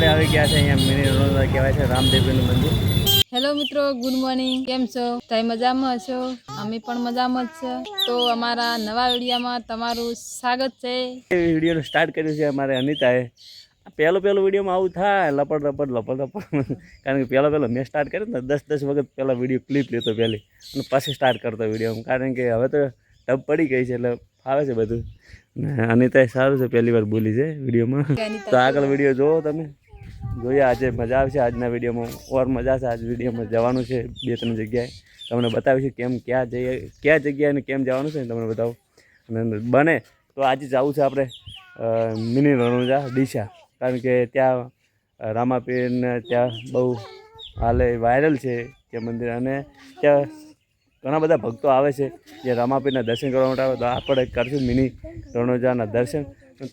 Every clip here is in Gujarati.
આપણે આવી ગયા છે અહીંયા મિની રણોદા કહેવાય છે રામદેવનું મંદિર. હેલો મિત્રો, ગુડ મોર્નિંગ. કેમ છો? તમે મજામાં હશો? અમે પણ મજામાં જ છે. તો અમારા નવા વિડીયોમાં તમારું સ્વાગત છે. વિડીયોનું સ્ટાર્ટ કર્યું છે અમારે અનિતાએ. પહેલો વિડીયોમાં આવું થાય લપડ કારણ કે પહેલો મેં સ્ટાર્ટ કર્યો ને 10 વખત પહેલાં વિડીયો ક્લિપ લેતો પહેલી અને પછી સ્ટાર્ટ કરતો વિડીયો. કારણ કે હવે તો ટપ પડી ગઈ છે એટલે ફાવે છે બધું. ને અનિતાએ સારું છે પહેલી વાર બોલી છે વિડીયોમાં. તો આગળ વિડીયો જોવો તમે, જોઈએ આજે મજા આવશે. આજના વિડીયોમાં ઓર મજા છે. આજ વિડીયોમાં જવાનું છે 2-3 જગ્યાએ. તમને બતાવીશું કેમ કયા જગ્યાએ અને કેમ જવાનું છે તમને બતાવું. અને બને તો આજે જવું છે આપણે મિની રણોજા ડીસા, કારણ કે ત્યાં રામાપીરને ત્યાં બહુ હાલે વાયરલ છે તે મંદિર. અને ત્યાં ઘણા બધા ભક્તો આવે છે જે રામાપીરના દર્શન કરવા માટે આવે. તો આપણે કરશું મિની રણોજાના દર્શન,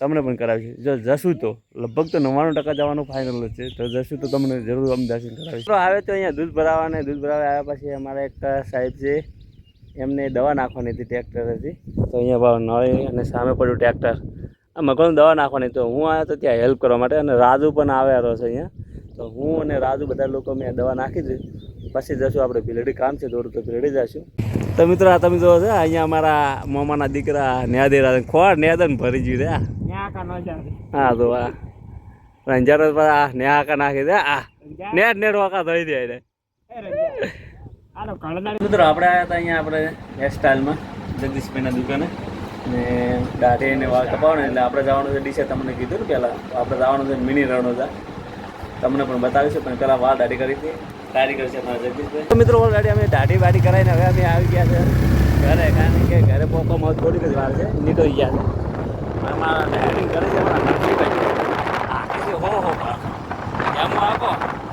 તમને પણ કરાવીશું. જો જશું તો લગભગ તો 99% જવાનું ફાઇનલ જ છે. તો જશું તો તમને જરૂર અમે દર્શન કરાવીશું. આવે તો અહીંયા દૂધ ભરાવા આવ્યા પછી અમારા એક સાહેબ છે, એમને દવા નાખવાની હતી ટ્રેક્ટર હતી. તો અહીંયા નળી અને સામે પડ્યું ટ્રેક્ટર. આ મકાન દવા નાખવાની. તો હું આવ્યો તો ત્યાં હેલ્પ કરવા માટે, અને રાજુ પણ આવ્યા છે અહીંયા. તો હું અને રાજુ બધા લોકો મેં દવા નાખી દીધી. પછી જશું આપણે ભીલડી કામ છે થોડું, તો ભીલડી જશું. તો મિત્રો આ તમે જો છે અહીંયા અમારા મામાના દીકરા નેદેરા ખોર નેદન ભરી ગયું રે. હા તો આ અંજાર નેહાકા નાખી દે. આ નેટ વાકા ધોઈ દે. મિત્રો આપણે આવ્યા હતા અહીંયા આપણે હેરસ્ટાઈલમાં જગદીશભાઈના દુકાને, ને દાઢી ને વાળ કપાવવાનું. એટલે આપણે જવાનું છે ડીસે. તમને કીધું ને પહેલાં આપણે જવાનું છે મિની રણોદા. તમને પણ બતાવીશું, પણ પહેલાં વાળ દાઢી કરી હતી. કારીગર છે મારા જગદીશભાઈ. તો મિત્રો ઓલરેડી અમે દાઢી વાઢી કરાવીને હવે અમે આવી ગયા છે ઘરે, કારણ કે ઘરે પોકોમાં થોડીક જ વાર છે, નીકળી ગયા છે. અમારા ડાયરિંગ કરે છે અમારા નરસિંહભાઈ.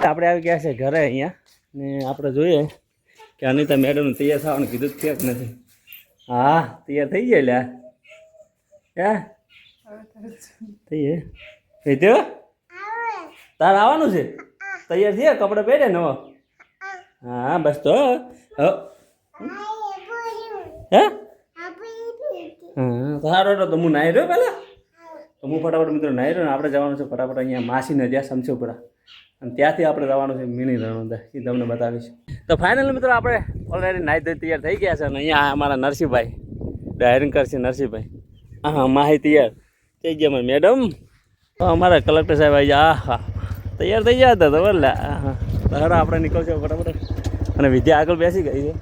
આપણે આવી ગયા છે ઘરે અહીંયા, ને આપણે જોઈએ કે અનિતા મેડમનું તૈયાર થવાનું કીધું જ ક્યાંક નથી. હા તૈયાર થઈ ગયા લ્યા. થઈ જાય તારે આવવાનું છે? તૈયાર થયા? કપડાં પહેરે નવો? હા બસ. તો હે હા સારું. તો હું નાહી રહ્યો પહેલાં. તો હું ફટાફટ મિત્રો નાહી રહ્યો ને આપણે જવાનું છે ફટાફટ અહીંયા માસીને ત્યાં સમસોપુરા, અને ત્યાંથી આપણે જવાનું છે મિની રણોદા. એ તમને બતાવીશું. તો ફાઇનલ મિત્રો આપણે ઓલરેડી નાહી ધોઈ તૈયાર થઈ ગયા છે. અને અહીંયા અમારા નરસિંહભાઈ ડાયરિંગ કરશે. નરસિંહભાઈ હા માહી તૈયાર થઈ ગયા અમારી મેડમ. તો અમારા કલેક્ટર સાહેબ આવી જાય. હા તૈયાર થઈ ગયા હતા તો બોલા. હા તારા આપણે નીકળશે ફટાફટ. અને વિદ્યા આગળ બેસી ગઈ છે.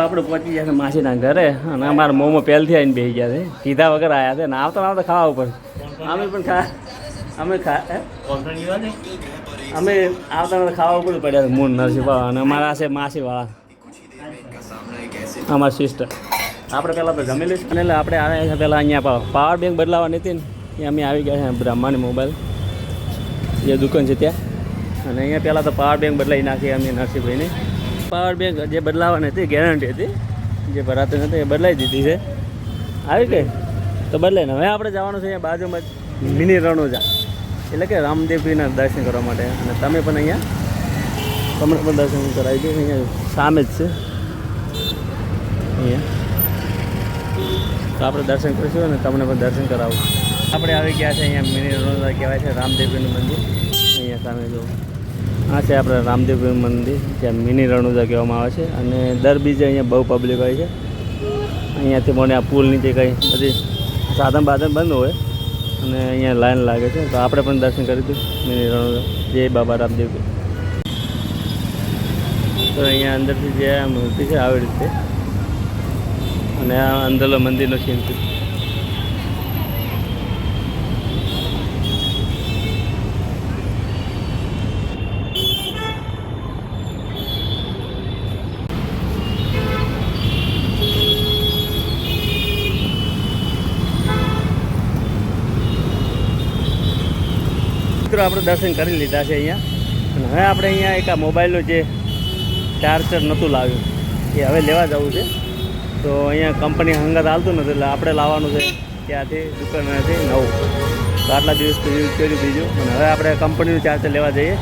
આપણે પહોંચી ગયા છે માસીના ઘરે, અને અમારા મોંમાં પહેલથી આવીને બેસી ગયા છે. કીધા વગર આવ્યા છે ને આવતા ખાવા ઉપર. અમે પણ અમે આવતા ખાવા ઉપર પડ્યા મૂળ નરસિંહભાઈ. અને અમારા છે માસીવાળા, અમારા સિસ્ટર. આપણે પહેલાં તો જમી લઈશું. અને એટલે આપણે આવ્યા છે પહેલાં અહીંયા પાવર બેંક બદલાવાની હતી ને, એ અમે આવી ગયા છે બ્રહ્માની મોબાઈલ જે દુકાન છે ત્યાં. અને અહીંયા પહેલાં તો પાવર બેંક બદલાવી નાખી અમે નરસિંહભાઈને. પાવર બેંક જે બદલાવાની હતી ગેરંટી હતી, જે ભરાતી નથી એ બદલાવી દીધી છે. આવી ગઈ તો બદલાઈને હવે આપણે જવાનું છે અહીંયા બાજુમાં જ મિની રણોજા, એટલે કે રામદેવજીના દર્શન કરવા માટે. અને તમે પણ અહીંયા તમને પણ દર્શન કરાવી દો. અહીંયા સામે જ છે અહીંયા. તો આપણે દર્શન કરીશું અને તમને પણ દર્શન કરાવું. આપણે આવી ગયા છે અહીંયા મિની રણોજા કહેવાય છે રામદેવજીનું મંદિર. અહીંયા સામે જો આ છે આપણે રામદેવજીનું મંદિર, જ્યાં મિની રણોજા કહેવામાં આવે છે. અને દર બીજે અહીંયા બહુ પબ્લિક હોય છે. અહીંયાથી મને આ પુલ નીચે કંઈ બધી સાધન બંધ હોય અને અહીંયા લાઈન લાગે છે. તો આપણે પણ દર્શન કરી દઉં મિની રણોજા. જય બાબા રામદેવ. તો અહીંયા અંદરથી જે મૂર્તિ છે આવી રીતે, અને આ અંદરનો મંદિરનો સીન છે. આપણે દર્શન કરી લીધા છે અહીંયા. અને હવે આપણે અહીંયા એક આ મોબાઈલનું જે ચાર્જર નહોતું લાવ્યું એ હવે લેવા જવું છે. તો અહીંયા કંપની હંગાત હાલતું નથી, એટલે આપણે લાવવાનું છે ત્યાંથી દુકાનેથી નવું. તો આટલા દિવસ તો યુઝ કર્યું બીજું, અને હવે આપણે કંપનીનું ચાર્જર લેવા જઈએ.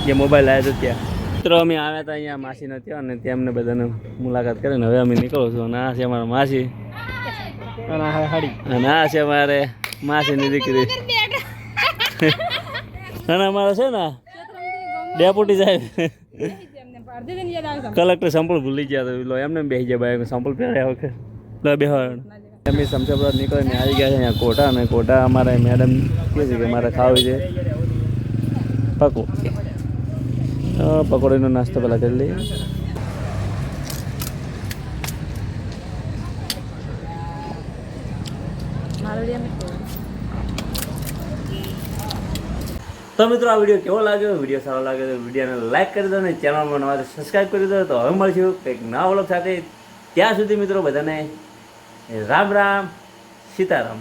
જે મોબાઈલ આવ્યો હતો ત્યાં. મિત્રો અમે આવ્યા હતા અહીંયા માસીનો ત્યાં અને ત્યાં અમને બધાને મુલાકાત કરીને હવે અમે નીકળો છું અને આ છે અમારા માસી અને આ છે અમારે માસીની દીકરી અને અમારે છે ને ડેપ્યુટી સાહેબ કલેક્ટર સંપલ ભૂલી ગયા તો લો એમને બેસી જાય ભાઈ સંપલ પહેર્યા વખત લો બેહો અમે સમસાપુર નીકળીને આવી ગયા છે અહીંયા કોટા અને કોટા અમારે મેડમ કહે છે કે મારે ખાવી છે પકોડીનો નાસ્તો પહેલાં કરી લઈએ. તો મિત્રો આ વિડીયો કેવો લાગ્યો? વિડીયો સારો લાગે તો વિડીયોને લાઈક કરી દો અને ચેનલમાં નવા સબસ્ક્રાઈબ કરી દો. તો હવે મળશું કંઈક નવા વ્લોગ સાથે. ત્યાં સુધી મિત્રો બધાને રામ રામ સીતારામ.